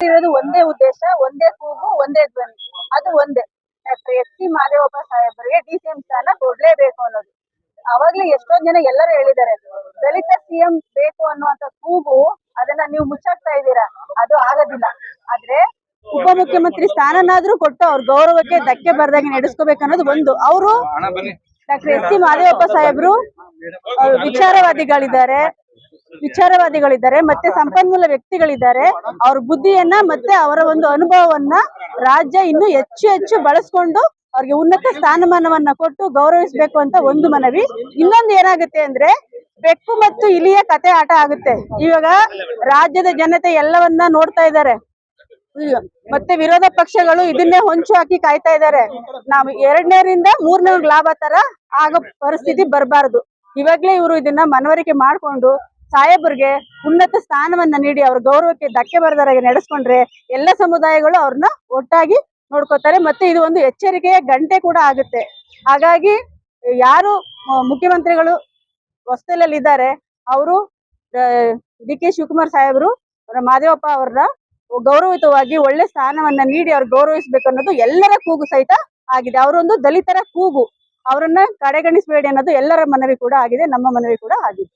ಇರೋದು ಒಂದೇ ಉದ್ದೇಶ, ಒಂದೇ ಕೂಗು, ಒಂದೇ ಧ್ವನಿ. ಅದು ಒಂದೇ, ಡಾಕ್ಟರ್ ಎಸ್.ಸಿ. ಮಾದೇವಪ್ಪ ಸಾಹೇಬರಿಗೆ ಡಿ.ಸಿ.ಎಂ ಸ್ಥಾನ ಕೊಡ್ಲೇಬೇಕು ಅನ್ನೋದು. ಅವಾಗ್ಲೇ ಎಷ್ಟೊಂದ್ ಜನ ಎಲ್ಲರೂ ಹೇಳಿದ್ದಾರೆ, ದಲಿತ ಸಿಎಂ ಬೇಕು ಅನ್ನುವಂತ ಕೂಗು ಅದನ್ನ ನೀವು ಮುಚ್ಚಾಕ್ತಾ ಇದ್ದೀರಾ, ಅದು ಆಗೋದಿಲ್ಲ. ಆದ್ರೆ ಉಪಮುಖ್ಯಮಂತ್ರಿ ಸ್ಥಾನನಾದ್ರೂ ಕೊಟ್ಟು ಅವ್ರ ಗೌರವಕ್ಕೆ ಧಕ್ಕೆ ಬರ್ದಾಗೆ ನಡೆಸ್ಕೋಬೇಕನ್ನೋದು ಒಂದು. ಅವರು ಡಾಕ್ಟರ್ ಎಸ್.ಸಿ. ಮಾದೇವಪ್ಪ ಸಾಹೇಬ್ರು ವಿಚಾರವಾದಿಗಳಿದ್ದಾರೆ ಮತ್ತೆ ಸಂಪನ್ಮೂಲ ವ್ಯಕ್ತಿಗಳಿದ್ದಾರೆ. ಅವ್ರ ಬುದ್ಧಿಯನ್ನ ಮತ್ತೆ ಅವರ ಒಂದು ಅನುಭವವನ್ನ ರಾಜ್ಯ ಇನ್ನು ಹೆಚ್ಚು ಬಳಸ್ಕೊಂಡು ಅವ್ರಿಗೆ ಉನ್ನತ ಸ್ಥಾನಮಾನವನ್ನ ಕೊಟ್ಟು ಗೌರವಿಸಬೇಕು ಅಂತ ಒಂದು ಮನವಿ. ಇನ್ನೊಂದು ಏನಾಗುತ್ತೆ ಅಂದ್ರೆ, ಬೆಕ್ಕು ಮತ್ತು ಇಲಿಯ ಕತೆ ಆಟ ಆಗುತ್ತೆ. ಇವಾಗ ರಾಜ್ಯದ ಜನತೆ ಎಲ್ಲವನ್ನ ನೋಡ್ತಾ ಇದ್ದಾರೆ, ಮತ್ತೆ ವಿರೋಧ ಪಕ್ಷಗಳು ಇದನ್ನೇ ಹೊಂಚು ಹಾಕಿ ಕಾಯ್ತಾ ಇದ್ದಾರೆ. ನಾವು 2ನೇರಿಂದ 3ನೇ ಲಾಭ ತರ ಆಗೋ ಪರಿಸ್ಥಿತಿ ಬರಬಾರದು. ಇವಾಗ್ಲೇ ಇವರು ಇದನ್ನ ಮನವರಿಕೆ ಮಾಡ್ಕೊಂಡು ಸಾಹೇಬರಿಗೆ ಉನ್ನತ ಸ್ಥಾನವನ್ನ ನೀಡಿ ಅವ್ರ ಗೌರವಕ್ಕೆ ಧಕ್ಕೆ ಬರದಾಗೆ ನಡೆಸ್ಕೊಂಡ್ರೆ ಎಲ್ಲ ಸಮುದಾಯಗಳು ಅವ್ರನ್ನ ಒಟ್ಟಾಗಿ ನೋಡ್ಕೋತಾರೆ. ಮತ್ತೆ ಇದು ಒಂದು ಎಚ್ಚರಿಕೆಯ ಗಂಟೆ ಕೂಡ ಆಗುತ್ತೆ. ಹಾಗಾಗಿ ಯಾರು ಮುಖ್ಯಮಂತ್ರಿಗಳು ಹೊಸತಲಲ್ಲಿ ಇದ್ದಾರೆ, ಅವರು ಡಿ.ಕೆ. ಶಿವಕುಮಾರ್ ಸಾಹೇಬರು ಮಾದೇವಪ್ಪ ಅವ್ರನ್ನ ಗೌರವಿತವಾಗಿ ಒಳ್ಳೆ ಸ್ಥಾನವನ್ನ ನೀಡಿ ಅವ್ರು ಗೌರವಿಸಬೇಕು ಅನ್ನೋದು ಎಲ್ಲರ ಕೂಗು ಸಹಿತ ಆಗಿದೆ. ಅವರೊಂದು ದಲಿತರ ಕೂಗು, ಅವರನ್ನ ಕಡೆಗಣಿಸಬೇಡಿ ಅನ್ನೋದು ಎಲ್ಲರ ಮನವಿ ಕೂಡ ಆಗಿದೆ, ನಮ್ಮ ಮನವಿ ಕೂಡ ಆಗಿದೆ.